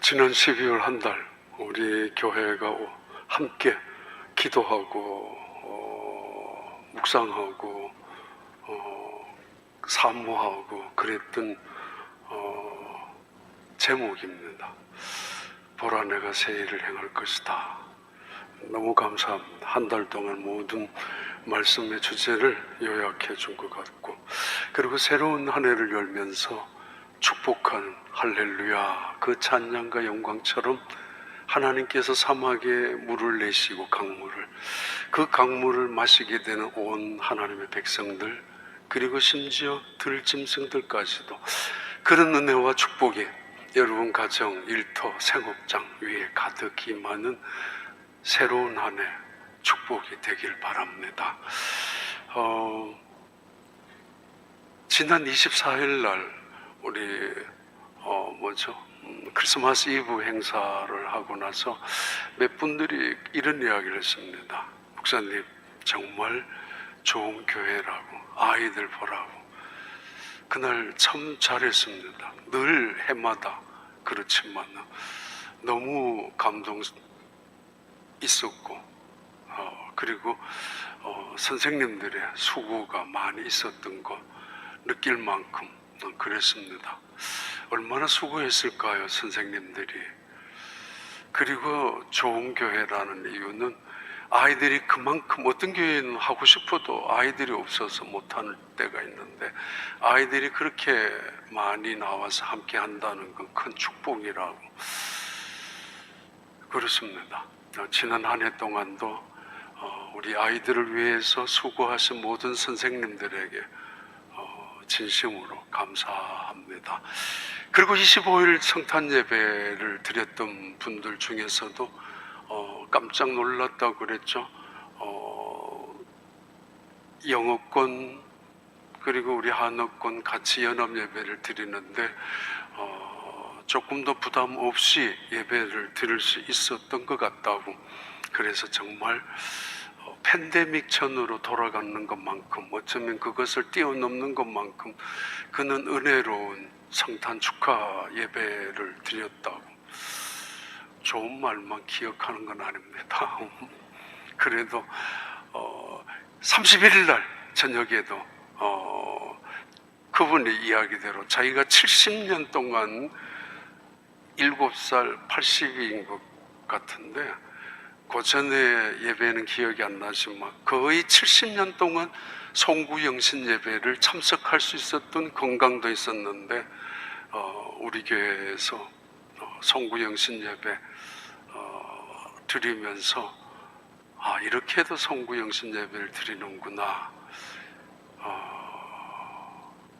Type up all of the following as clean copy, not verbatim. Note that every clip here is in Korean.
지난 12월 한 달 우리 교회가 함께 기도하고 묵상하고 사모하고 그랬던 제목입니다. 보라 내가 새 일을 행할 것이다. 너무 감사합니다. 한 달 동안 모든 말씀의 주제를 요약해 준 것 같고, 그리고 새로운 한 해를 열면서 축복하는 할렐루야 그 찬양과 영광처럼 하나님께서 사막에 물을 내시고 그 강물을 마시게 되는 온 하나님의 백성들, 그리고 심지어 들짐승들까지도 그런 은혜와 축복이 여러분 가정, 일터, 생업장 위에 가득히 많은 새로운 한 해 축복이 되길 바랍니다. 지난 24일 날 우리 크리스마스 이브 행사를 하고 나서 몇 분들이 이런 이야기를 했습니다. 목사님 정말 좋은 교회라고, 아이들 보라고. 그날 참 잘했습니다. 늘 해마다 그렇지만 너무 감동 있었고, 그리고 선생님들의 수고가 많이 있었던 거 느낄 만큼 그랬습니다. 얼마나 수고했을까요, 선생님들이. 그리고 좋은 교회라는 이유는 아이들이 그만큼, 어떤 교회는 하고 싶어도 아이들이 없어서 못하는 때가 있는데 아이들이 그렇게 많이 나와서 함께 한다는 건 큰 축복이라고 그렇습니다. 지난 한 해 동안도 우리 아이들을 위해서 수고하신 모든 선생님들에게 진심으로 감사합니다. 그리고 25일 성탄 예배를 드렸던 분들 중에서도 깜짝 놀랐다고 그랬죠. 영어권 그리고 우리 한어권 같이 연합 예배를 드리는데 조금 더 부담 없이 예배를 드릴 수 있었던 것 같다고. 그래서 정말 팬데믹 전으로 돌아가는 것만큼, 어쩌면 그것을 뛰어넘는 것만큼 그는 은혜로운 성탄 축하 예배를 드렸다고. 좋은 말만 기억하는 건 아닙니다. 그래도 31일 날 저녁에도 그분의 이야기대로 자기가 70년 동안 7살 80인인 것 같은데, 그 전에 예배는 기억이 안 나지만 거의 70년 동안 송구영신 예배를 참석할 수 있었던 건강도 있었는데 우리 교회에서 송구영신 예배 드리면서 이렇게 해도 송구영신 예배를 드리는구나.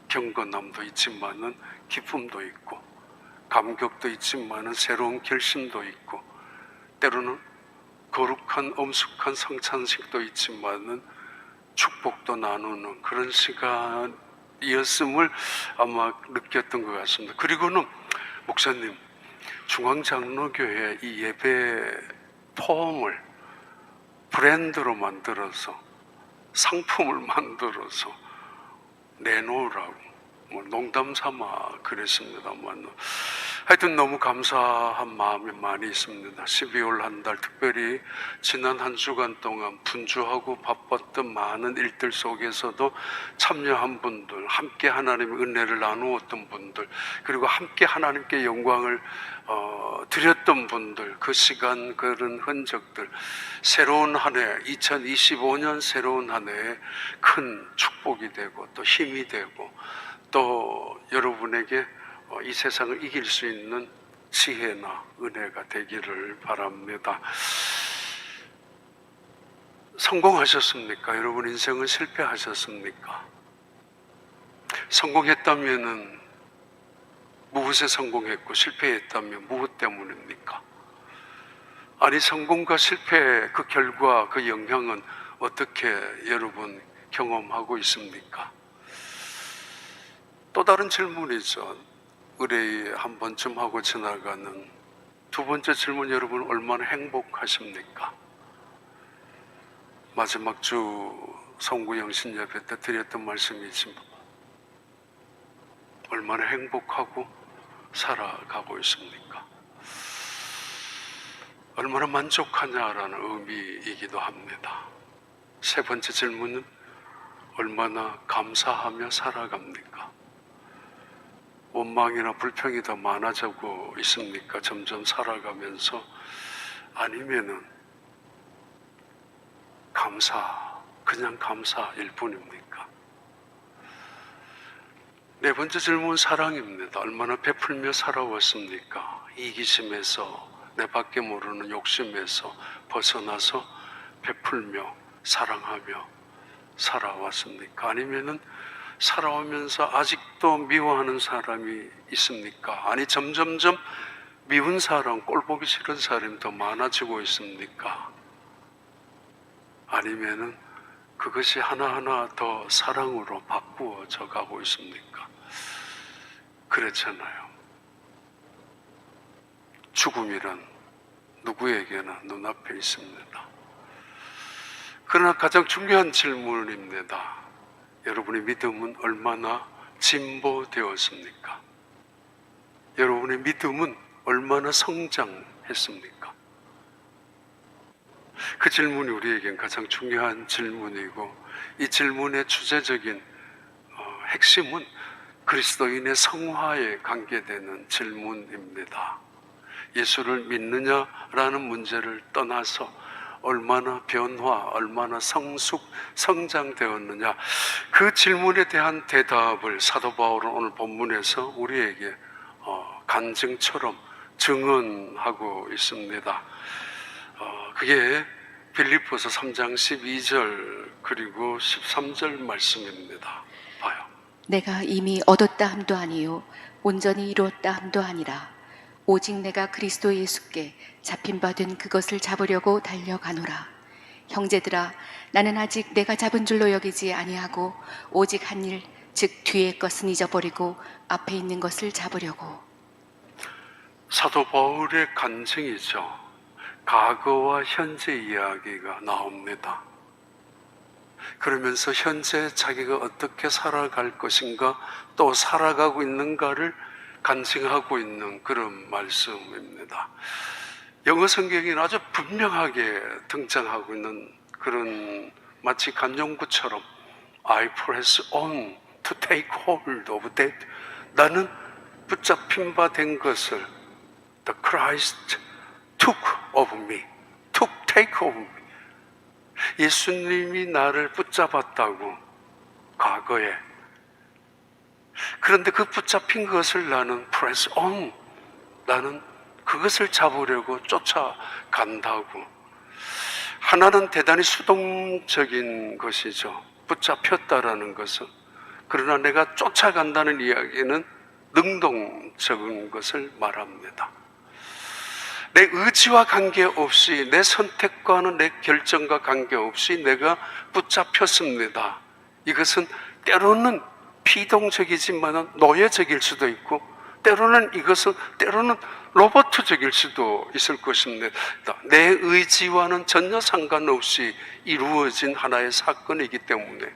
경건함도 있지만은 기쁨도 있고, 감격도 있지만은 새로운 결심도 있고, 때로는 거룩한 엄숙한 성찬식도 있지만은 축복도 나누는 그런 시간이었음을 아마 느꼈던 것 같습니다. 그리고는 목사님, 중앙장로교회 이 예배 폼을 브랜드로 만들어서 상품을 만들어서 내놓으라고 농담 삼아 그랬습니다만, 하여튼 너무 감사한 마음이 많이 있습니다. 12월 한 달, 특별히 지난 한 주간 동안 분주하고 바빴던 많은 일들 속에서도 참여한 분들, 함께 하나님의 은혜를 나누었던 분들, 그리고 함께 하나님께 영광을 드렸던 분들, 그 시간, 그런 흔적들, 새로운 한 해, 2025년 새로운 한 해에 큰 축복이 되고 또 힘이 되고, 또 여러분에게 이 세상을 이길 수 있는 지혜나 은혜가 되기를 바랍니다. 성공하셨습니까? 여러분 인생은 실패하셨습니까? 성공했다면은 무엇에 성공했고, 실패했다면 무엇 때문입니까? 아니, 성공과 실패 그 결과, 그 영향은 어떻게 여러분 경험하고 있습니까? 또 다른 질문이죠. 의뢰 한 번쯤 하고 지나가는 두 번째 질문, 여러분 얼마나 행복하십니까? 마지막 주 송구영신 예배 때 드렸던 말씀이지만 얼마나 행복하고 살아가고 있습니까? 얼마나 만족하냐라는 의미이기도 합니다. 세 번째 질문은 얼마나 감사하며 살아갑니까? 원망이나 불평이 더 많아지고 있습니까? 점점 살아가면서. 아니면은 그냥 감사일 뿐입니까? 네 번째 질문, 사랑입니다. 얼마나 베풀며 살아왔습니까? 이기심에서, 내 밖에 모르는 욕심에서 벗어나서 베풀며 사랑하며 살아왔습니까? 아니면은 살아오면서 아직도 미워하는 사람이 있습니까? 아니, 점점점 미운 사람, 꼴보기 싫은 사람이 더 많아지고 있습니까? 아니면은 그것이 하나하나 더 사랑으로 바꾸어져 가고 있습니까? 그렇잖아요. 죽음이란 누구에게나 눈앞에 있습니다. 그러나 가장 중요한 질문입니다. 여러분의 믿음은 얼마나 진보되었습니까? 여러분의 믿음은 얼마나 성장했습니까? 그 질문이 우리에겐 가장 중요한 질문이고, 이 질문의 주제적인 핵심은 그리스도인의 성화에 관계되는 질문입니다. 예수를 믿느냐라는 문제를 떠나서 얼마나 변화, 얼마나 성장되었느냐, 그 질문에 대한 대답을 사도 바울은 오늘 본문에서 우리에게 간증처럼 증언하고 있습니다. 그게 빌립보서 3장 12절 그리고 13절 말씀입니다. 봐요. 내가 이미 얻었다 함도 아니요 온전히 이루었다 함도 아니라 오직 내가 그리스도 예수께 잡힌 바 된 그것을 잡으려고 달려가노라. 형제들아, 나는 아직 내가 잡은 줄로 여기지 아니하고 오직 한 일, 즉 뒤의 것은 잊어버리고 앞에 있는 것을 잡으려고. 사도 바울의 간증이죠. 과거와 현재 이야기가 나옵니다. 그러면서 현재 자기가 어떻게 살아갈 것인가, 또 살아가고 있는가를 간증하고 있는 그런 말씀입니다. 영어 성경에는 아주 분명하게 등장하고 있는 그런, 마치 간용구처럼 I press on to take hold of that. 나는 붙잡힌 바 된 것을 The Christ took of me, take of me. 예수님이 나를 붙잡았다고, 과거에. 그런데 그 붙잡힌 것을 나는 press on, 나는 그것을 잡으려고 쫓아간다고. 하나는 대단히 수동적인 것이죠. 붙잡혔다라는 것은. 그러나 내가 쫓아간다는 이야기는 능동적인 것을 말합니다. 내 의지와 관계없이, 내 선택과는 내 결정과 관계없이 내가 붙잡혔습니다. 이것은 때로는 비동적이지만 노예적일 수도 있고, 때로는 로봇적일 수도 있을 것입니다. 내 의지와는 전혀 상관없이 이루어진 하나의 사건이기 때문에.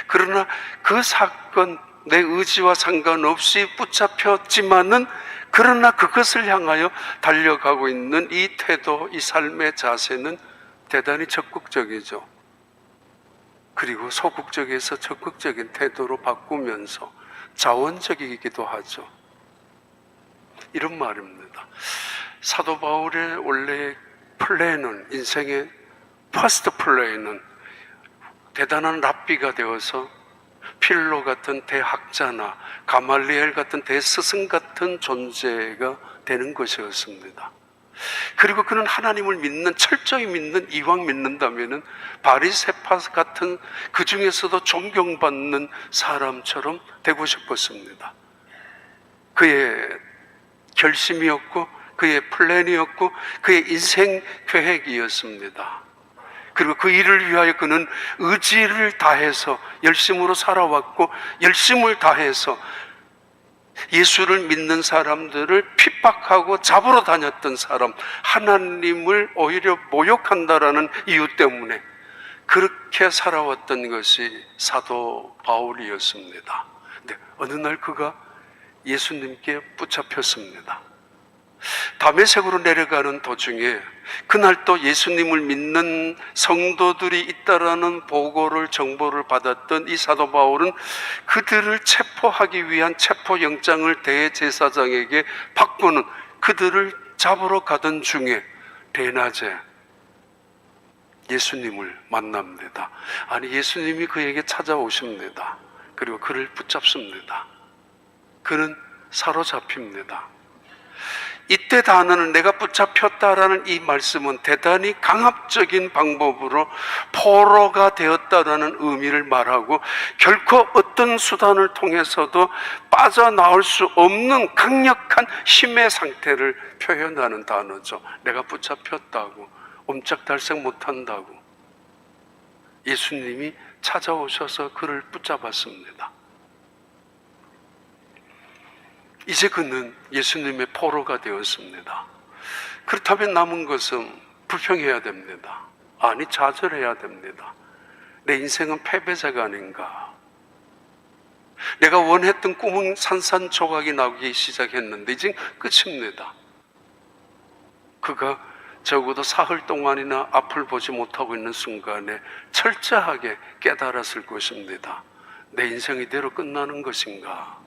그러나 그 사건, 내 의지와 상관없이 붙잡혔지만은, 그러나 그것을 향하여 달려가고 있는 이 태도, 이 삶의 자세는 대단히 적극적이죠. 그리고 소극적에서 적극적인 태도로 바꾸면서 자원적이기도 하죠. 이런 말입니다. 사도 바울의 원래 플랜은, 인생의 퍼스트 플랜은 대단한 랍비가 되어서 필로 같은 대학자나 가말리엘 같은 대스승 같은 존재가 되는 것이었습니다. 그리고 그는 하나님을 믿는, 철저히 믿는, 이왕 믿는다면은 바리새파 같은, 그 중에서도 존경받는 사람처럼 되고 싶었습니다. 그의 결심이었고, 그의 플랜이었고, 그의 인생 계획이었습니다. 그리고 그 일을 위하여 그는 의지를 다해서 열심으로 살아왔고, 열심을 다해서 예수를 믿는 사람들을 핍박하고 잡으러 다녔던 사람, 하나님을 오히려 모욕한다라는 이유 때문에 그렇게 살아왔던 것이 사도 바울이었습니다. 근데 어느 날 그가 예수님께 붙잡혔습니다. 다메섹으로 내려가는 도중에 그날 또 예수님을 믿는 성도들이 있다라는 정보를 받았던 이 사도 바울은 그들을 체포하기 위한 체포영장을 대제사장에게 받고는 그들을 잡으러 가던 중에 대낮에 예수님을 만납니다. 아니, 예수님이 그에게 찾아오십니다. 그리고 그를 붙잡습니다. 그는 사로잡힙니다. 이때 단어는 내가 붙잡혔다라는 이 말씀은 대단히 강압적인 방법으로 포로가 되었다라는 의미를 말하고 결코 어떤 수단을 통해서도 빠져나올 수 없는 강력한 힘의 상태를 표현하는 단어죠. 내가 붙잡혔다고, 옴짝달싹 못한다고. 예수님이 찾아오셔서 그를 붙잡았습니다. 이제 그는 예수님의 포로가 되었습니다. 그렇다면 남은 것은 불평해야 됩니다. 아니, 좌절해야 됩니다. 내 인생은 패배자가 아닌가. 내가 원했던 꿈은 산산조각이 나오기 시작했는데 이제 끝입니다. 그가 적어도 사흘 동안이나 앞을 보지 못하고 있는 순간에 철저하게 깨달았을 것입니다. 내 인생이 이대로 끝나는 것인가?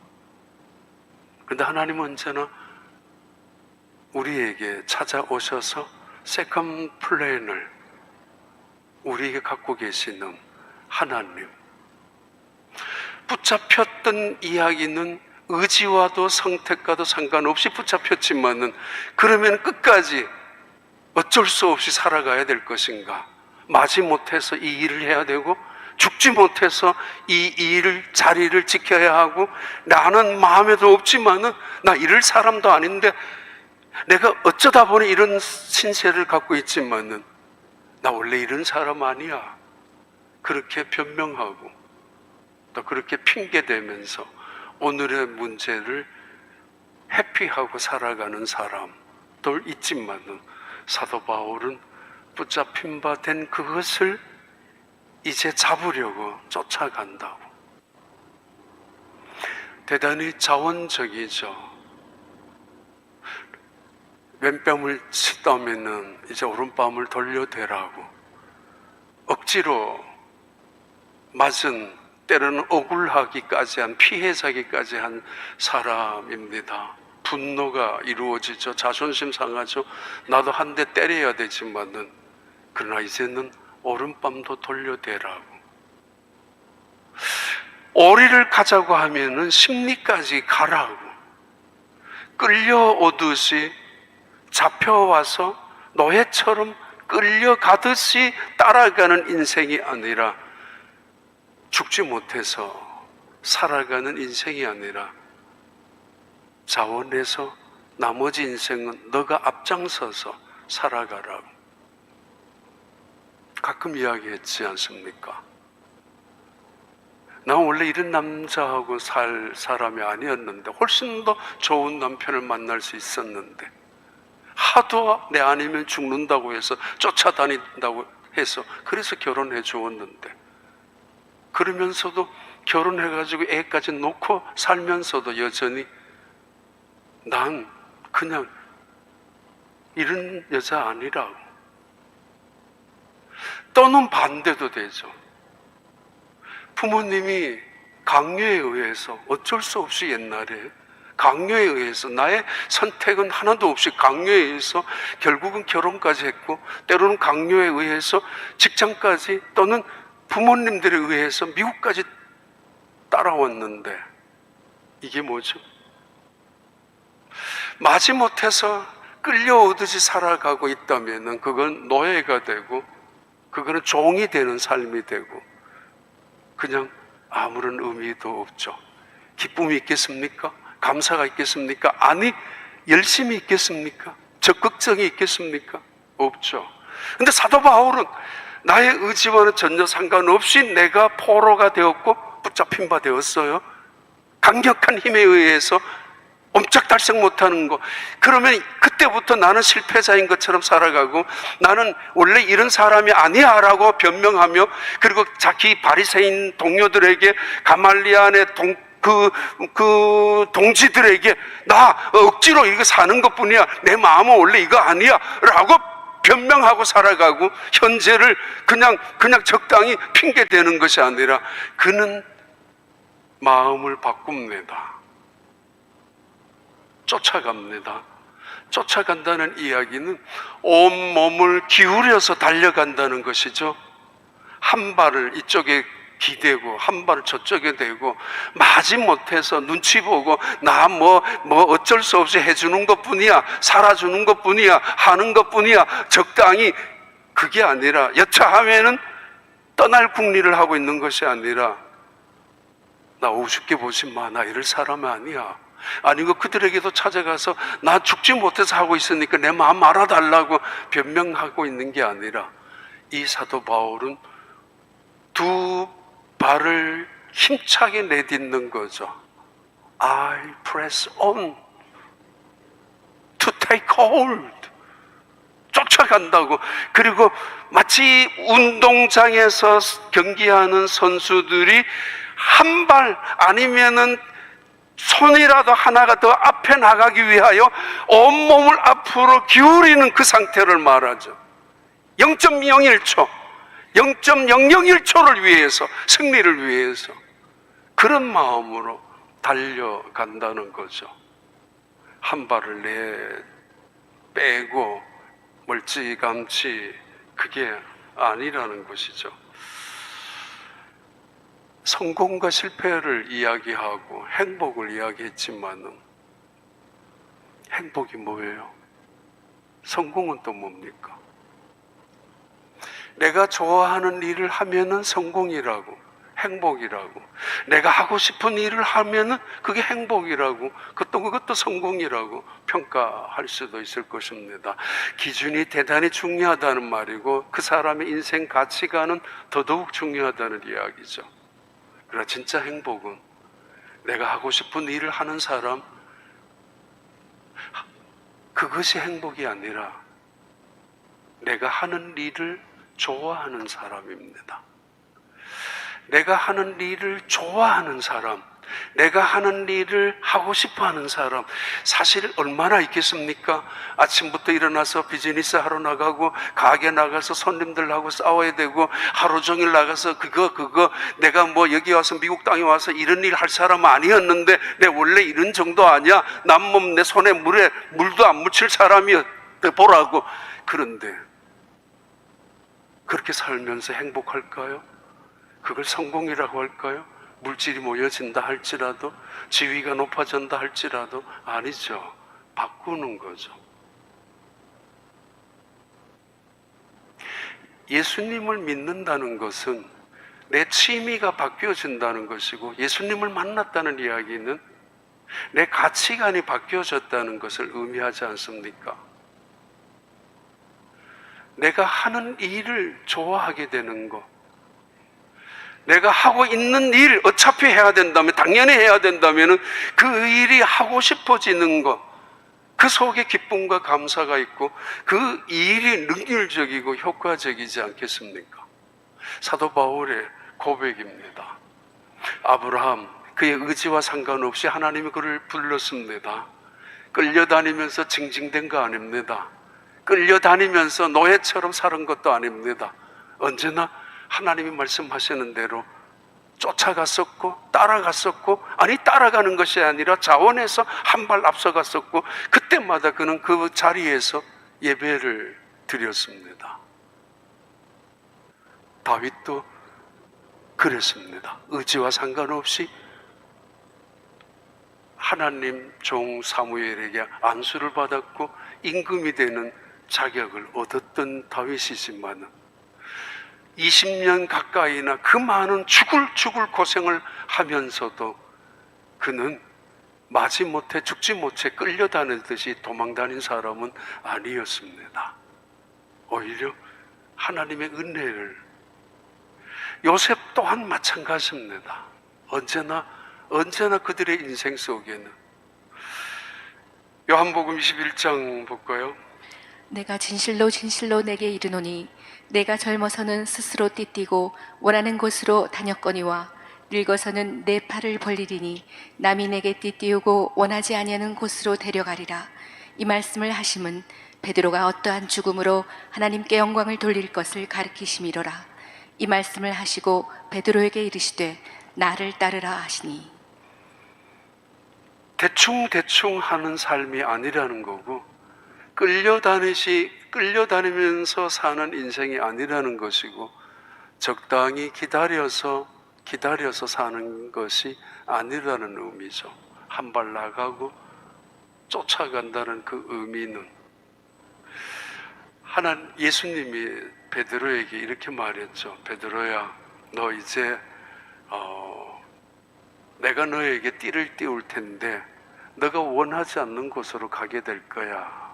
그런데 하나님은 언제나 우리에게 찾아오셔서 세컨 플랜을 우리에게 갖고 계시는 하나님. 붙잡혔던 이야기는 의지와도 선택과도 상관없이 붙잡혔지만은 그러면 끝까지 어쩔 수 없이 살아가야 될 것인가? 마지못해서 이 일을 해야 되고 죽지 못해서 이 자리를 지켜야 하고 나는 마음에도 없지만은 나 이럴 사람도 아닌데 내가 어쩌다 보니 이런 신세를 갖고 있지만은 나 원래 이런 사람 아니야. 그렇게 변명하고 또 그렇게 핑계대면서 오늘의 문제를 회피하고 살아가는 사람들 있지만은 사도 바울은 붙잡힌 바 된 그것을 이제 잡으려고 쫓아간다고. 대단히 자원적이죠. 왼뺨을 치다면은 이제 오른뺨을 돌려대라고 억지로 맞은, 때로는 억울하기까지 한, 피해자기까지 한 사람입니다. 분노가 이루어지죠. 자존심 상하죠. 나도 한 대 때려야 되지만은 그러나 이제는 오른뺨도 돌려대라고. 오리를 가자고 하면은 심리까지 가라고. 끌려오듯이 잡혀와서 노예처럼 끌려가듯이 따라가는 인생이 아니라, 죽지 못해서 살아가는 인생이 아니라 자원해서 나머지 인생은 너가 앞장서서 살아가라고. 가끔 이야기했지 않습니까? 나 원래 이런 남자하고 살 사람이 아니었는데 훨씬 더 좋은 남편을 만날 수 있었는데 하도 내 아니면 죽는다고 해서 쫓아다닌다고 해서 그래서 결혼해 주었는데, 그러면서도 결혼해가지고 애까지 놓고 살면서도 여전히 난 그냥 이런 여자 아니라고. 또는 반대도 되죠. 부모님이 강요에 의해서 어쩔 수 없이 옛날에 강요에 의해서, 나의 선택은 하나도 없이 강요에 의해서 결국은 결혼까지 했고, 때로는 강요에 의해서 직장까지, 또는 부모님들에 의해서 미국까지 따라왔는데 이게 뭐죠? 마지못해서 끌려오듯이 살아가고 있다면 그건 노예가 되고, 그거는 종이 되는 삶이 되고, 그냥 아무런 의미도 없죠. 기쁨이 있겠습니까? 감사가 있겠습니까? 아니, 열심히 있겠습니까? 적극성이 있겠습니까? 없죠. 근데 사도 바울은 나의 의지와는 전혀 상관없이 내가 포로가 되었고 붙잡힌 바 되었어요. 강력한 힘에 의해서 옴짝달싹 못하는 거. 그러면 그때부터 나는 실패자인 것처럼 살아가고, 나는 원래 이런 사람이 아니야 라고 변명하며, 그리고 자기 바리새인 동료들에게 가말리안의 그 동지들에게 나 억지로 이거 사는 것 뿐이야, 내 마음은 원래 이거 아니야 라고 변명하고 살아가고 현재를 그냥 적당히 핑계대는 것이 아니라 그는 마음을 바꿉니다. 쫓아갑니다. 쫓아간다는 이야기는 온 몸을 기울여서 달려간다는 것이죠. 한 발을 이쪽에 기대고 한 발을 저쪽에 대고 마지못해서 눈치 보고 나 뭐 어쩔 수 없이 해주는 것뿐이야, 살아주는 것뿐이야, 하는 것뿐이야, 적당히, 그게 아니라 여차하면은 떠날 궁리를 하고 있는 것이 아니라 나 우습게 보지 마, 나 이럴 사람 아니야. 아니고 그들에게도 찾아가서 나 죽지 못해서 하고 있으니까 내 마음 알아달라고 변명하고 있는 게 아니라 이 사도 바울은 두 발을 힘차게 내딛는 거죠. I press on to take hold. 쫓아간다고. 그리고 마치 운동장에서 경기하는 선수들이 한 발 아니면은 손이라도 하나가 더 앞에 나가기 위하여 온몸을 앞으로 기울이는 그 상태를 말하죠. 0.01초, 0.001초를 위해서, 승리를 위해서 그런 마음으로 달려간다는 거죠. 한 발을 빼고 멀찌감치, 그게 아니라는 것이죠. 성공과 실패를 이야기하고 행복을 이야기했지만은 행복이 뭐예요? 성공은 또 뭡니까? 내가 좋아하는 일을 하면은 성공이라고, 행복이라고, 내가 하고 싶은 일을 하면은 그게 행복이라고, 그것도 성공이라고 평가할 수도 있을 것입니다. 기준이 대단히 중요하다는 말이고 그 사람의 인생 가치관은 더더욱 중요하다는 이야기죠. 그러나 진짜 행복은 내가 하고 싶은 일을 하는 사람, 그것이 행복이 아니라 내가 하는 일을 좋아하는 사람입니다. 내가 하는 일을 좋아하는 사람, 내가 하는 일을 하고 싶어 하는 사람, 사실 얼마나 있겠습니까? 아침부터 일어나서 비즈니스 하러 나가고 가게 나가서 손님들하고 싸워야 되고 하루 종일 나가서 그거 내가 뭐 여기 와서 미국 땅에 와서 이런 일 할 사람 아니었는데 내 원래 이런 정도 아니야? 남몸 내 손에 물도 안 묻힐 사람이었 보라고. 그런데 그렇게 살면서 행복할까요? 그걸 성공이라고 할까요? 물질이 모여진다 할지라도, 지위가 높아진다 할지라도 아니죠. 바꾸는 거죠. 예수님을 믿는다는 것은 내 취미가 바뀌어진다는 것이고, 예수님을 만났다는 이야기는 내 가치관이 바뀌어졌다는 것을 의미하지 않습니까? 내가 하는 일을 좋아하게 되는 것, 내가 하고 있는 일, 어차피 해야 된다면, 당연히 해야 된다면 그 일이 하고 싶어지는 것, 그 속에 기쁨과 감사가 있고 그 일이 능률적이고 효과적이지 않겠습니까? 사도 바울의 고백입니다. 아브라함, 그의 의지와 상관없이 하나님이 그를 불렀습니다. 끌려다니면서 징징댄 거 아닙니다. 끌려다니면서 노예처럼 사는 것도 아닙니다. 언제나 하나님이 말씀하시는 대로 쫓아갔었고 따라갔었고, 아니 따라가는 것이 아니라 자원해서 한 발 앞서갔었고, 그때마다 그는 그 자리에서 예배를 드렸습니다. 다윗도 그랬습니다. 의지와 상관없이 하나님 종 사무엘에게 안수를 받았고 임금이 되는 자격을 얻었던 다윗이지만 20년 가까이나 그 많은 죽을 고생을 하면서도 그는 마지못해 죽지 못해 끌려다니듯이 도망다닌 사람은 아니었습니다. 오히려 하나님의 은혜를, 요셉 또한 마찬가지입니다. 언제나 그들의 인생 속에는. 요한복음 21장 볼까요? 내가 진실로 내게 이르노니 내가 젊어서는 스스로 띠띠고 원하는 곳으로 다녔거니와 늙어서는 내 팔을 벌리리니 남이 내게 띠띠우고 원하지 아니하는 곳으로 데려가리라. 이 말씀을 하심은 베드로가 어떠한 죽음으로 하나님께 영광을 돌릴 것을 가르치심이로라. 이 말씀을 하시고 베드로에게 이르시되 나를 따르라 하시니. 대충 하는 삶이 아니라는 거고, 끌려다니면서 사는 인생이 아니라는 것이고, 적당히 기다려서 사는 것이 아니라는 의미죠. 한 발 나가고 쫓아간다는 그 의미는, 예수님이 베드로에게 이렇게 말했죠. 베드로야, 너 이제 내가 너에게 띠를 띄울 텐데 너가 원하지 않는 곳으로 가게 될 거야.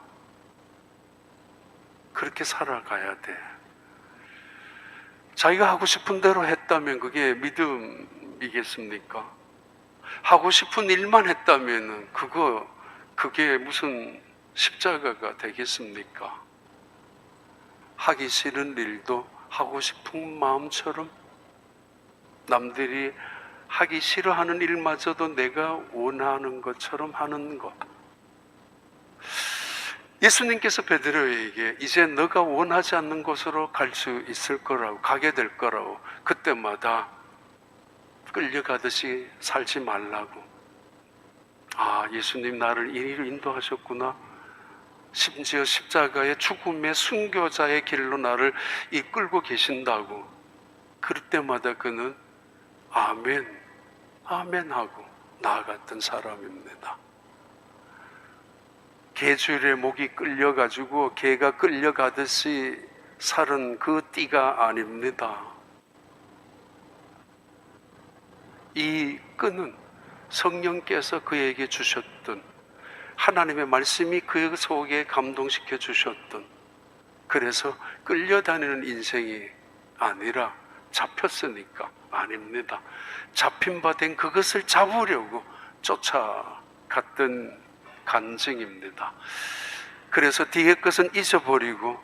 그렇게 살아가야 돼. 자기가 하고 싶은 대로 했다면 그게 믿음이겠습니까? 하고 싶은 일만 했다면 그게 무슨 십자가가 되겠습니까? 하기 싫은 일도 하고 싶은 마음처럼, 남들이 하기 싫어하는 일마저도 내가 원하는 것처럼 하는 것. 예수님께서 베드로에게 이제 너가 원하지 않는 곳으로 갈 수 있을 거라고, 가게 될 거라고, 그때마다 끌려가듯이 살지 말라고. 아, 예수님 나를 이리로 인도하셨구나. 심지어 십자가의 죽음의 순교자의 길로 나를 이끌고 계신다고. 그럴 때마다 그는 아멘, 아멘 하고 나아갔던 사람입니다. 개줄에 목이 끌려가지고 개가 끌려가듯이 살은 그 띠가 아닙니다. 이 끈은 성령께서 그에게 주셨던, 하나님의 말씀이 그 속에 감동시켜 주셨던, 그래서 끌려다니는 인생이 아니라 잡혔으니까 아닙니다. 잡힌 바 된 그것을 잡으려고 쫓아갔던 간증입니다. 그래서 뒤에 것은 잊어버리고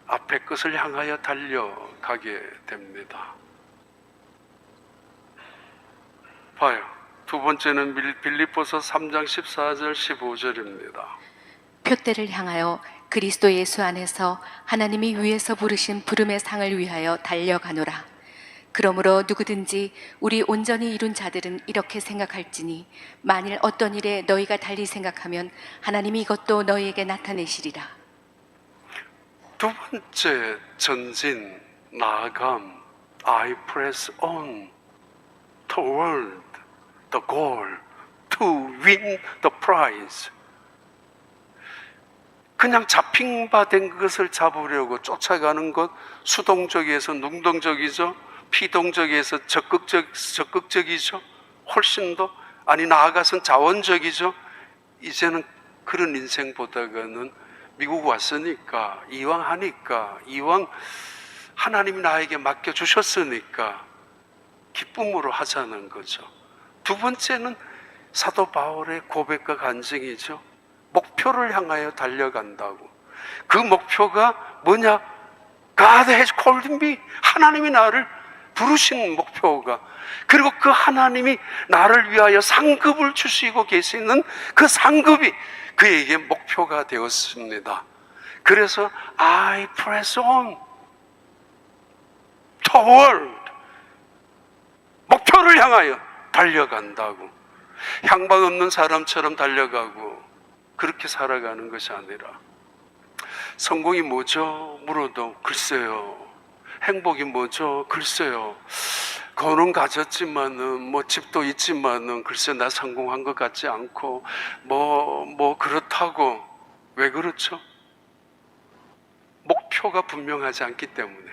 앞에 것을 향하여 달려가게 됩니다. 봐요. 두 번째는 빌립보서 3장 14절 15절입니다. 표대를 향하여 그리스도 예수 안에서 하나님이 위에서 부르신 부름의 상을 위하여 달려가노라. 그러므로 누구든지 우리 온전히 이룬 자들은 이렇게 생각할지니 만일 어떤 일에 너희가 달리 생각하면 하나님이 이것도 너희에게 나타내시리라. 두 번째 전진, 나아감, I press on toward the goal to win the prize. 그냥 잡힌 바 된 것을 잡으려고 쫓아가는 것, 수동적에서 능동적이죠. 피동적에서 적극적이죠. 훨씬 더, 아니 나아가선 자원적이죠. 이제는 그런 인생보다는 미국 왔으니까, 이왕 하나님이 나에게 맡겨주셨으니까 기쁨으로 하자는 거죠. 두 번째는 사도 바울의 고백과 간증이죠. 목표를 향하여 달려간다고. 그 목표가 뭐냐? God has called me. 하나님이 나를 부르신 목표가, 그리고 그 하나님이 나를 위하여 상급을 주시고 계시는 그 상급이 그에게 목표가 되었습니다. 그래서 I press on toward, 목표를 향하여 달려간다고. 향방 없는 사람처럼 달려가고 그렇게 살아가는 것이 아니라, 성공이 뭐죠? 물어도 글쎄요. 행복이 뭐죠? 글쎄요. 돈은 가졌지만은, 집도 있지만은, 글쎄 나 성공한 것 같지 않고, 그렇다고. 왜 그렇죠? 목표가 분명하지 않기 때문에.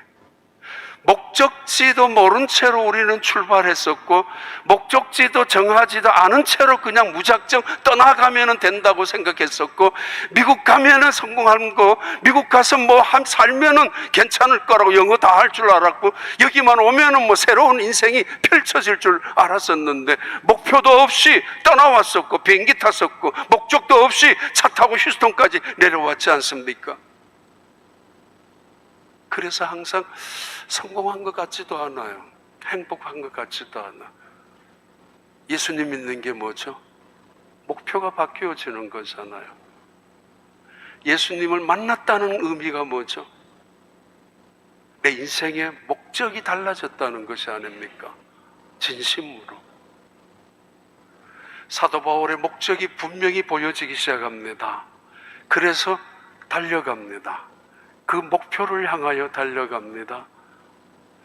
목적지도 모른 채로 우리는 출발했었고, 목적지도 정하지도 않은 채로 그냥 무작정 떠나가면 된다고 생각했었고, 미국 가면은 성공하는 거, 미국 가서 살면은 괜찮을 거라고, 영어 다 할 줄 알았고, 여기만 오면은 새로운 인생이 펼쳐질 줄 알았었는데, 목표도 없이 떠나왔었고, 비행기 탔었고, 목적도 없이 차 타고 휴스턴까지 내려왔지 않습니까? 그래서 항상 성공한 것 같지도 않아요. 행복한 것 같지도 않아. 예수님 믿는 게 뭐죠? 목표가 바뀌어지는 거잖아요. 예수님을 만났다는 의미가 뭐죠? 내 인생의 목적이 달라졌다는 것이 아닙니까? 진심으로. 사도 바울의 목적이 분명히 보여지기 시작합니다. 그래서 달려갑니다. 그 목표를 향하여 달려갑니다.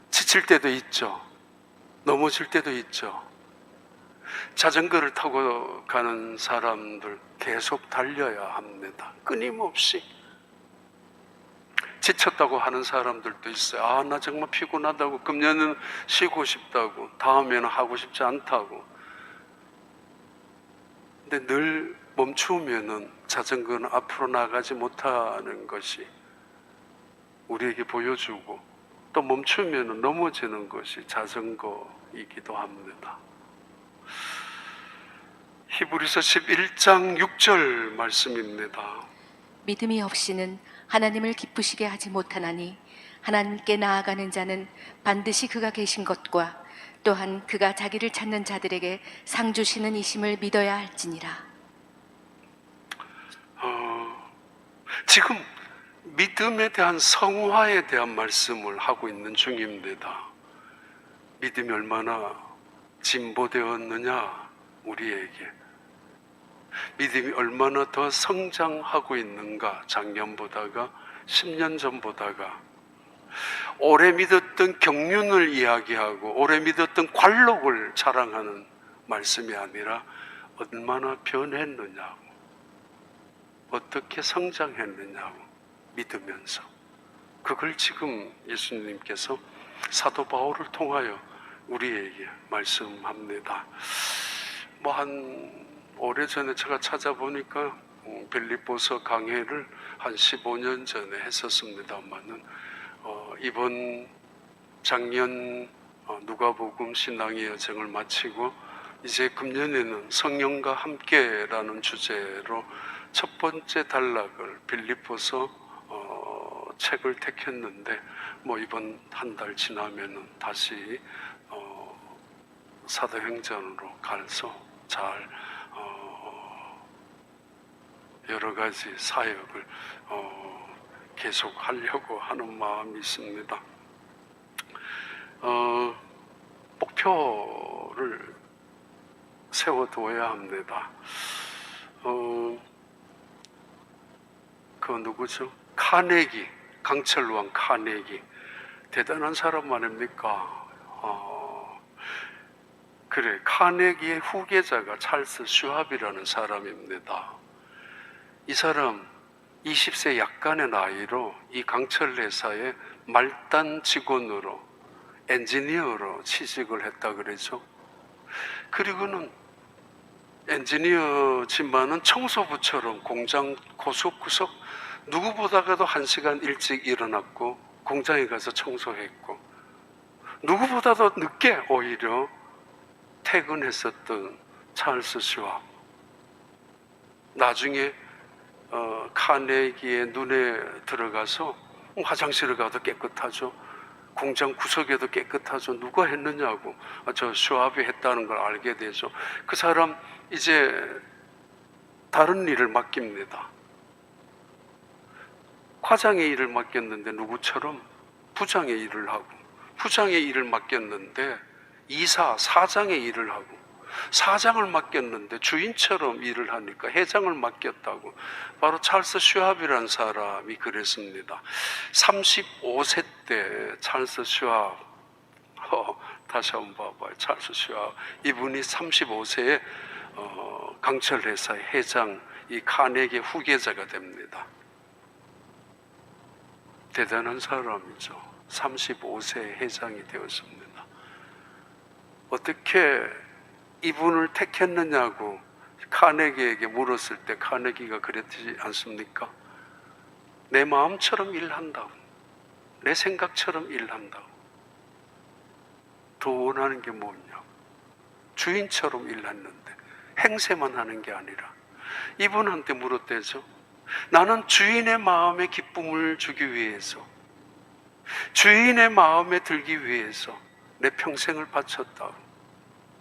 지칠 때도 있죠. 넘어질 때도 있죠. 자전거를 타고 가는 사람들 계속 달려야 합니다. 끊임없이. 지쳤다고 하는 사람들도 있어요. 아, 나 정말 피곤하다고, 금년은 쉬고 싶다고, 다음에는 하고 싶지 않다고. 근데 늘 멈추면은 자전거는 앞으로 나가지 못하는 것이 우리에게 보여주고, 또 멈추면은 넘어지는 것이 자전거이기도 합니다. 히브리서 11장 6절 말씀입니다. 믿음이 없이는 하나님을 기쁘시게 하지 못하나니 하나님께 나아가는 자는 반드시 그가 계신 것과 또한 그가 자기를 찾는 자들에게 상 주시는 이심을 믿어야 할지니라. 지금 믿음에 대한 성화에 대한 말씀을 하고 있는 중입니다. 믿음이 얼마나 진보되었느냐, 우리에게. 믿음이 얼마나 더 성장하고 있는가, 작년보다가 10년 전보다가. 오래 믿었던 경륜을 이야기하고 오래 믿었던 관록을 자랑하는 말씀이 아니라 얼마나 변했느냐고, 어떻게 성장했느냐고 믿으면서, 그걸 지금 예수님께서 사도 바울을 통하여 우리에게 말씀합니다. 한 오래전에 제가 찾아보니까 빌립보서 강해를 한 15년 전에 했었습니다만은 이번 작년 누가복음 신앙의 여정을 마치고 이제 금년에는 성령과 함께라는 주제로 첫 번째 단락을 빌립보서 책을 택했는데, 이번 한 달 지나면은 다시 사도행전으로 가서 잘 여러 가지 사역을 계속 하려고 하는 마음이 있습니다. 목표를 세워두어야 합니다. 그 누구죠? 카네기, 강철왕 카네기. 대단한 사람 아닙니까? 그래, 카네기의 후계자가 찰스 슈왑이라는 사람입니다. 이 사람 20세 약간의 나이로 이 강철 회사의 말단 직원으로, 엔지니어로 취직을 했다 그러죠. 그리고는 엔지니어지만은 청소부처럼 공장 구석구석 누구보다도 1시간 일찍 일어났고 공장에 가서 청소했고, 누구보다도 늦게 오히려 퇴근했었던 찰스 슈왑. 나중에 카네기의 눈에 들어가서 화장실을 가도 깨끗하죠. 공장 구석에도 깨끗하죠. 누가 했느냐고, 저 슈왑이 했다는 걸 알게 되죠. 그 사람 이제 다른 일을 맡깁니다. 과장의 일을 맡겼는데 누구처럼 부장의 일을 하고, 부장의 일을 맡겼는데 이사, 사장의 일을 하고, 사장을 맡겼는데 주인처럼 일을 하니까 회장을 맡겼다고. 바로 찰스 슈왑이라는 사람이 그랬습니다. 35세 때 찰스 슈왑, 다시 한번 봐봐요. 찰스 슈왑, 이분이 35세에 강철 회사의 회장, 이 카네기 후계자가 됩니다. 대단한 사람이죠. 35세에 회장이 되었습니다. 어떻게 이분을 택했느냐고 카네기에게 물었을 때 카네기가 그랬지 않습니까? 내 마음처럼 일한다고, 내 생각처럼 일한다고. 더 원하는 게 뭐냐? 주인처럼 일했는데 행세만 하는 게 아니라. 이분한테 물었대죠. 나는 주인의 마음에 기쁨을 주기 위해서, 주인의 마음에 들기 위해서 내 평생을 바쳤다.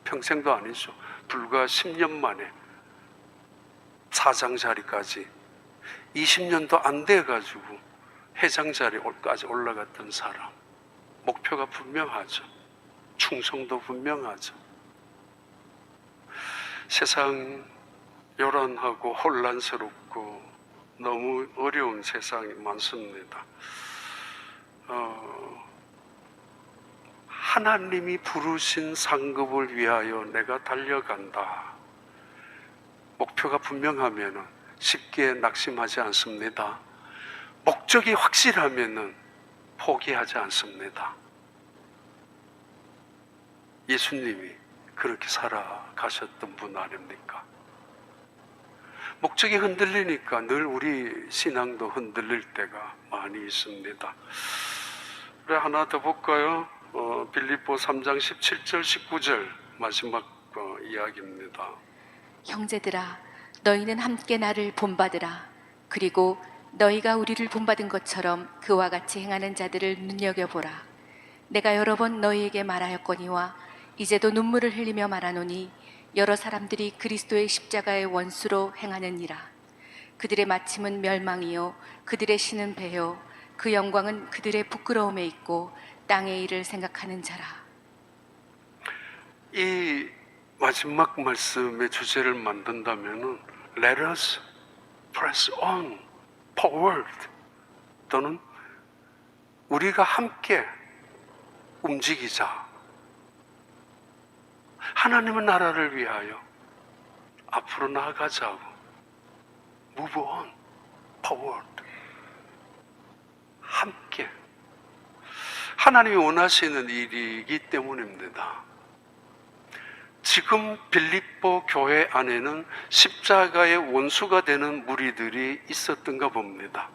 평생도 아니죠. 불과 10년 만에 사장 자리까지 20년도 안 돼가지고 회장 자리까지 올라갔던 사람. 목표가 분명하죠. 충성도 분명하죠. 세상 요란하고 혼란스럽고 너무 어려운 세상이 많습니다. 하나님이 부르신 상급을 위하여 내가 달려간다. 목표가 분명하면 쉽게 낙심하지 않습니다. 목적이 확실하면 포기하지 않습니다. 예수님이 그렇게 살아가셨던 분 아닙니까? 목적이 흔들리니까 늘 우리 신앙도 흔들릴 때가 많이 있습니다. 그래, 하나 더 볼까요? 빌립보 3장 17절 19절 마지막 이야기입니다. 형제들아, 너희는 함께 나를 본받으라. 그리고 너희가 우리를 본받은 것처럼 그와 같이 행하는 자들을 눈여겨보라. 내가 여러 번 너희에게 말하였거니와 이제도 눈물을 흘리며 말하노니 여러 사람들이 그리스도의 십자가의 원수로 행하느니라. 그들의 마침은 멸망이요 그들의 신은 배요 그 영광은 그들의 부끄러움에 있고 땅의 일을 생각하는 자라. 이 마지막 말씀의 주제를 만든다면 Let us press on forward, 또는 우리가 함께 움직이자. 하나님의 나라를 위하여 앞으로 나아가자고. Move on forward. 함께. 하나님이 원하시는 일이기 때문입니다. 지금 빌립보 교회 안에는 십자가의 원수가 되는 무리들이 있었던가 봅니다.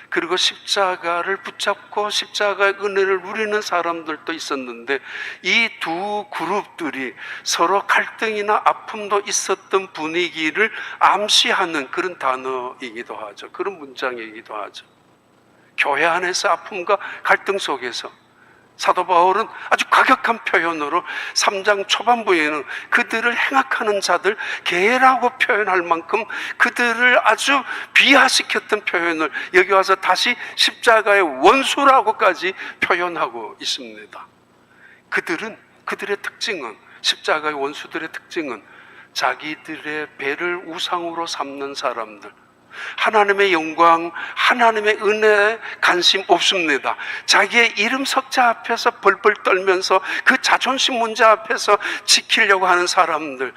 그리고 십자가를 붙잡고 십자가의 은혜를 누리는 사람들도 있었는데, 이 두 그룹들이 서로 갈등이나 아픔도 있었던 분위기를 암시하는 그런 단어이기도 하죠. 그런 문장이기도 하죠. 교회 안에서 아픔과 갈등 속에서 사도 바울은 아주 과격한 표현으로 3장 초반부에는 그들을 행악하는 자들, 개라고 표현할 만큼 그들을 아주 비하시켰던 표현을 여기 와서 다시 십자가의 원수라고까지 표현하고 있습니다. 그들의 특징은, 십자가의 원수들의 특징은 자기들의 배를 우상으로 삼는 사람들, 하나님의 영광, 하나님의 은혜에 관심 없습니다. 자기의 이름 석자 앞에서 벌벌 떨면서 그 자존심 문제 앞에서 지키려고 하는 사람들,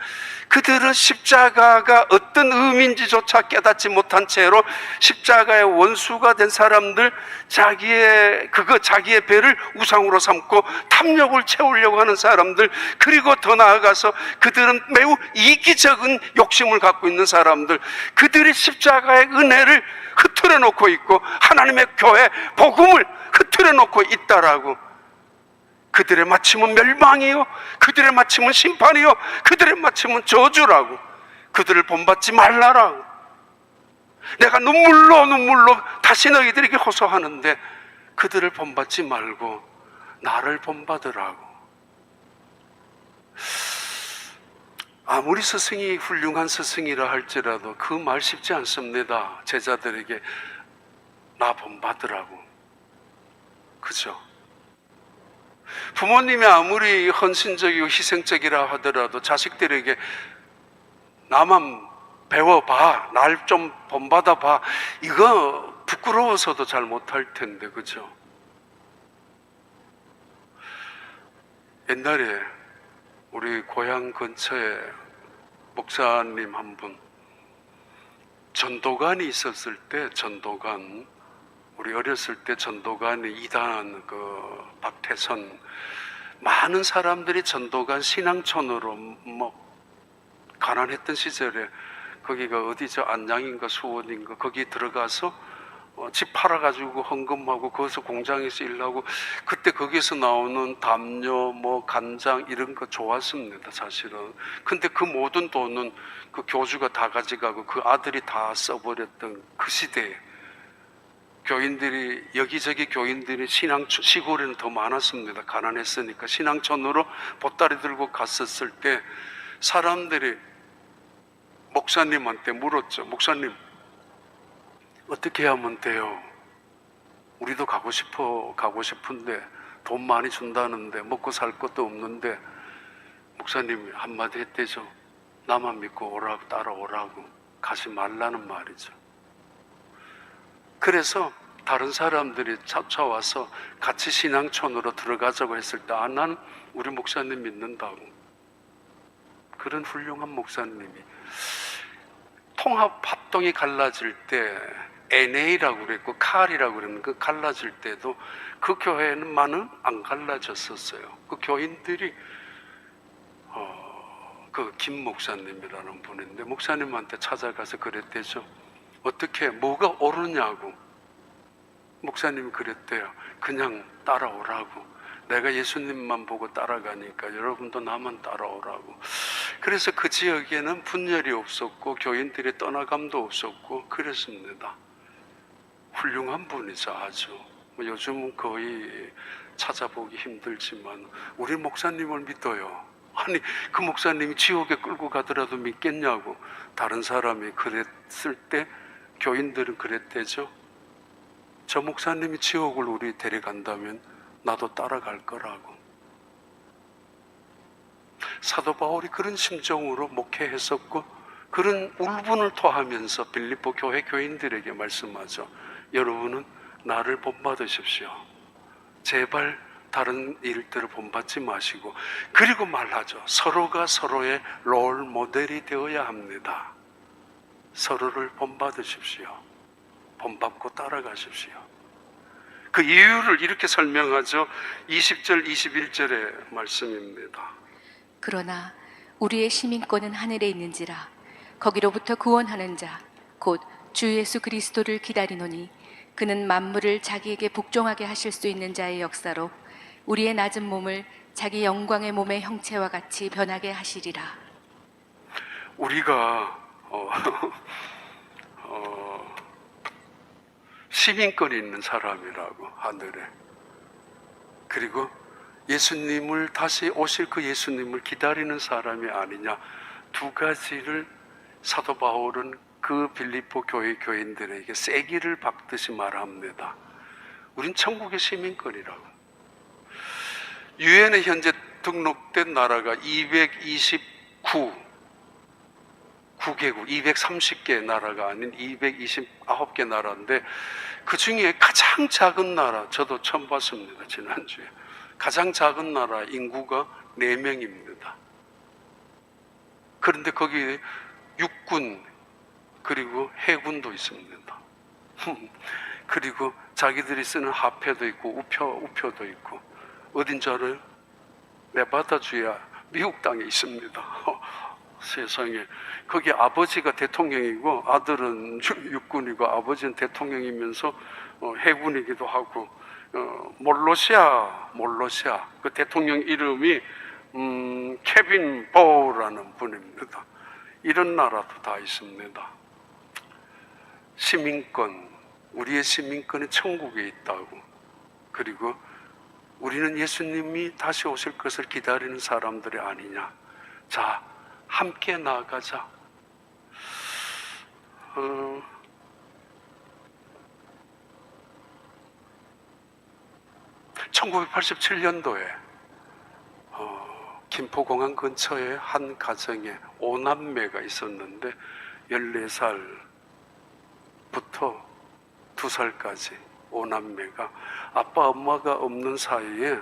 그들은 십자가가 어떤 의미인지조차 깨닫지 못한 채로 십자가의 원수가 된 사람들, 자기의 배를 우상으로 삼고 탐욕을 채우려고 하는 사람들, 그리고 더 나아가서 그들은 매우 이기적인 욕심을 갖고 있는 사람들, 그들이 십자가의 은혜를 흐트려 놓고 있고 하나님의 교회 복음을 흐트려 놓고 있다라고. 그들의 마침은 멸망이요 그들의 마침은 심판이요 그들의 마침은 저주라고. 그들을 본받지 말라라고. 내가 눈물로 다시 너희들에게 호소하는데 그들을 본받지 말고 나를 본받으라고. 아무리 스승이 훌륭한 스승이라 할지라도 그 말 쉽지 않습니다. 제자들에게 나 본받으라고. 그죠? 부모님이 아무리 헌신적이고 희생적이라 하더라도 자식들에게 나만 배워봐, 날 좀 본받아봐, 이거 부끄러워서도 잘 못할 텐데, 그죠? 옛날에 우리 고향 근처에 목사님 한 분, 전도관이 있었을 때, 우리 어렸을 때 전도관이 이단 박태선, 많은 사람들이 전도관 신앙촌으로 가난했던 시절에, 거기가 어디죠? 안양인가 수원인가 거기 들어가서 집 팔아가지고 헌금하고 거기서 공장에서 일하고, 그때 거기서 나오는 담요, 간장 이런 거 좋았습니다, 사실은. 근데 그 모든 돈은 그 교주가 다 가져가고 그 아들이 다 써버렸던 그 시대에 교인들이, 여기저기 교인들이 시골에는 더 많았습니다. 가난했으니까 신앙촌으로 보따리 들고 갔었을 때 사람들이 목사님한테 물었죠. 목사님, 어떻게 하면 돼요? 우리도 가고 싶은데 돈 많이 준다는데 먹고 살 것도 없는데. 목사님이 한마디 했대죠. 나만 믿고 오라고, 따라오라고. 가지 말라는 말이죠. 그래서 다른 사람들이 찾아와서 같이 신앙촌으로 들어가자고 했을 때, 난 우리 목사님 믿는다고. 그런 훌륭한 목사님이. 통합 합동이 갈라질 때 NA라고 그랬고 칼이라고 그랬는데, 그 갈라질 때도 그 교회는만은 안 갈라졌었어요. 그 교인들이 그 김 목사님이라는 분인데, 목사님한테 찾아가서 그랬대죠. 어떻게 뭐가 옳으냐고. 목사님이 그랬대요. 그냥 따라오라고. 내가 예수님만 보고 따라가니까 여러분도 나만 따라오라고. 그래서 그 지역에는 분열이 없었고 교인들의 떠나감도 없었고 그랬습니다. 훌륭한 분이죠. 아주. 요즘은 거의 찾아보기 힘들지만 우리 목사님을 믿어요. 아니, 그 목사님이 지옥에 끌고 가더라도 믿겠냐고. 다른 사람이 그랬을 때 교인들은 그랬대죠. 저 목사님이 지옥을 우리 데려간다면 나도 따라갈 거라고. 사도 바울이 그런 심정으로 목회했었고, 그런 울분을 토하면서 빌립보 교회 교인들에게 말씀하죠. 여러분은 나를 본받으십시오. 제발 다른 일들을 본받지 마시고. 그리고 말하죠. 서로가 서로의 롤 모델이 되어야 합니다. 서로를 본받으십시오. 본받고 따라가십시오. 그 이유를 이렇게 설명하죠. 20절 21절의 말씀입니다. 그러나 우리의 시민권은 하늘에 있는지라 거기로부터 구원하는 자 곧 주 예수 그리스도를 기다리노니 그는 만물을 자기에게 복종하게 하실 수 있는 자의 역사로 우리의 낮은 몸을 자기 영광의 몸의 형체와 같이 변하게 하시리라. 우리가 시민권이 있는 사람이라고, 하늘에. 그리고 예수님을, 다시 오실 그 예수님을 기다리는 사람이 아니냐. 두 가지를 사도 바울은 그 빌립보 교회 교인들에게 세기를 박듯이 말합니다. 우린 천국의 시민권이라고. 유엔에 현재 등록된 나라가 229개국, 230개 나라가 아닌 229개 나라인데, 그 중에 가장 작은 나라, 저도 처음 봤습니다. 지난주에. 가장 작은 나라 인구가 4명입니다. 그런데 거기 육군 그리고 해군도 있습니다. 그리고 자기들이 쓰는 화폐도 있고 우표도 있고. 어딘 줄 알아요? 네바다주에 미국 땅에 있습니다. 세상에. 거기 아버지가 대통령이고 아들은 육군이고 아버지는 대통령이면서 해군이기도 하고, 몰로시아 그 대통령 이름이 케빈 보우라는 분입니다. 이런 나라도 다 있습니다. 시민권, 우리의 시민권이 천국에 있다고. 그리고 우리는 예수님이 다시 오실 것을 기다리는 사람들이 아니냐. 자, 함께 나아가자. 1987년도에 김포공항 근처에 한 가정에 5남매가 있었는데 14살부터 2살까지 5남매가 아빠 엄마가 없는 사이에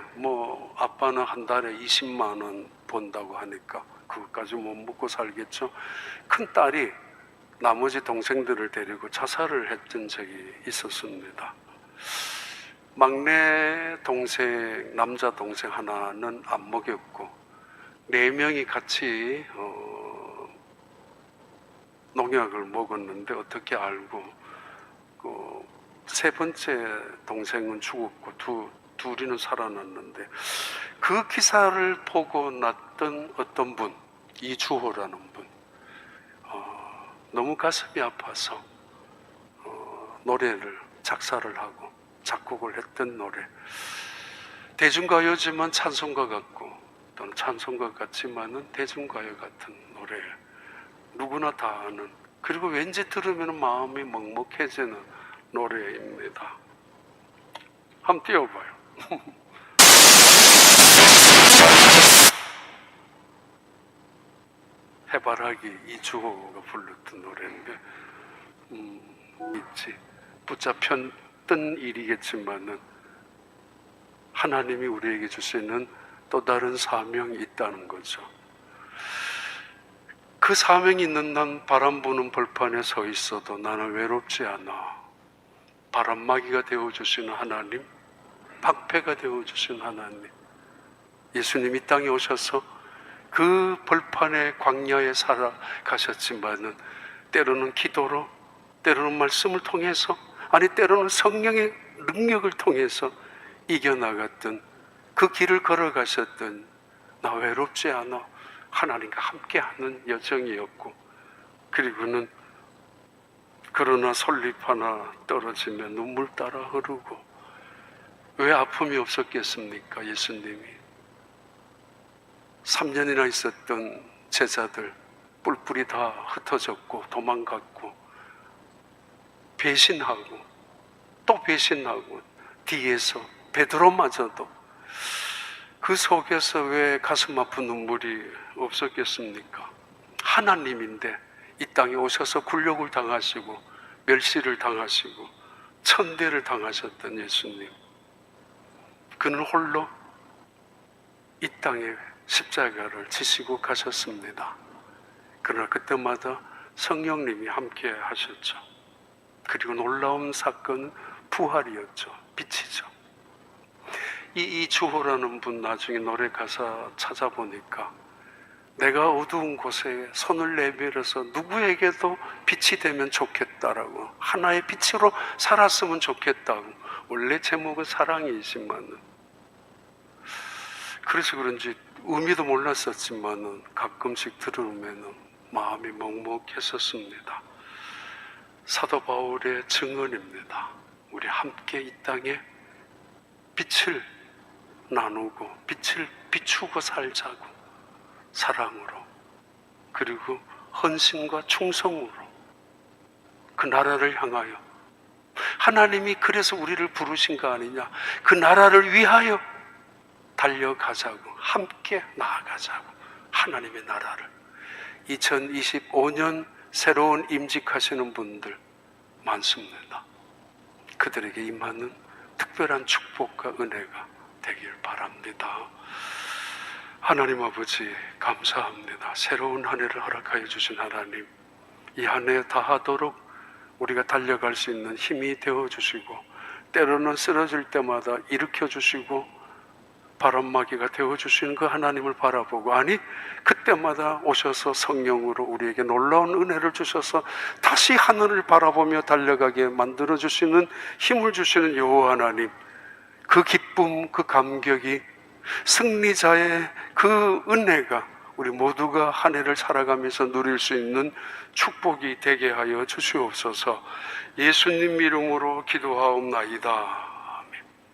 아빠는 한 달에 20만 원 번다고 하니까 그것까지 못 먹고 살겠죠. 큰 딸이 나머지 동생들을 데리고 자살을 했던 적이 있었습니다. 막내 동생, 남자 동생 하나는 안 먹였고 4명이 같이 농약을 먹었는데 어떻게 알고 세 번째 동생은 죽었고 둘이는 살아났는데, 그 기사를 보고 났던 어떤 분, 이주호라는 분, 너무 가슴이 아파서 노래를 작사를 하고 작곡을 했던 노래. 대중가요지만 찬송가 같고 또는 찬송가 같지만은 대중가요 같은 노래, 누구나 다 아는, 그리고 왠지 들으면 마음이 먹먹해지는 노래입니다. 한번 띄워봐요. 해바라기 이주호가 불렀던 노래인데, 있지, 붙잡혔던 일이겠지만은 하나님이 우리에게 주시는 또 다른 사명이 있다는 거죠. 그 사명이 있는 난 바람 부는 벌판에 서 있어도 나는 외롭지 않아. 바람막이가 되어주시는 하나님, 방패가 되어주신 하나님, 예수님이 이 땅에 오셔서 그 벌판의 광야에 살아가셨지만은 때로는 기도로, 때로는 말씀을 통해서, 아니 때로는 성령의 능력을 통해서 이겨나갔던, 그 길을 걸어가셨던, 나 외롭지 않아, 하나님과 함께하는 여정이었고, 그리고는 그러나 솔잎 하나 떨어지면 눈물 따라 흐르고, 왜 아픔이 없었겠습니까? 예수님이 3년이나 있었던 제자들 뿔뿔이 다 흩어졌고 도망갔고 배신하고 또 배신하고, 뒤에서 베드로마저도 그 속에서 왜 가슴 아픈 눈물이 없었겠습니까? 하나님인데 이 땅에 오셔서 굴욕을 당하시고 멸시를 당하시고 천대를 당하셨던 예수님, 그는 홀로 이 땅에 십자가를 지시고 가셨습니다. 그러나 그때마다 성령님이 함께 하셨죠. 그리고 놀라운 사건은 부활이었죠. 빛이죠. 이주호라는 분 나중에 노래 가사 찾아보니까 내가 어두운 곳에 손을 내밀어서 누구에게도 빛이 되면 좋겠다라고, 하나의 빛으로 살았으면 좋겠다고. 원래 제목은 사랑이지만은, 그래서 그런지 의미도 몰랐었지만은 가끔씩 들으면은 마음이 먹먹했었습니다. 사도 바울의 증언입니다. 우리 함께 이 땅에 빛을 나누고 빛을 비추고 살자고, 사랑으로, 그리고 헌신과 충성으로 그 나라를 향하여, 하나님이 그래서 우리를 부르신 거 아니냐, 그 나라를 위하여 달려가자고, 함께 나아가자고, 하나님의 나라를. 2025년 새로운 임직하시는 분들 많습니다. 그들에게 임하는 특별한 축복과 은혜가 되길 바랍니다. 하나님 아버지 감사합니다. 새로운 한 해를 허락하여 주신 하나님, 이 한 해 다하도록 우리가 달려갈 수 있는 힘이 되어주시고, 때로는 쓰러질 때마다 일으켜주시고 바람막이가 되어주시는 그 하나님을 바라보고, 아니 그때마다 오셔서 성령으로 우리에게 놀라운 은혜를 주셔서 다시 하늘을 바라보며 달려가게 만들어주시는 힘을 주시는 여호와 하나님, 그 기쁨, 그 감격이, 승리자의 그 은혜가 우리 모두가 한 해를 살아가면서 누릴 수 있는 축복이 되게 하여 주시옵소서. 예수님 이름으로 기도하옵나이다.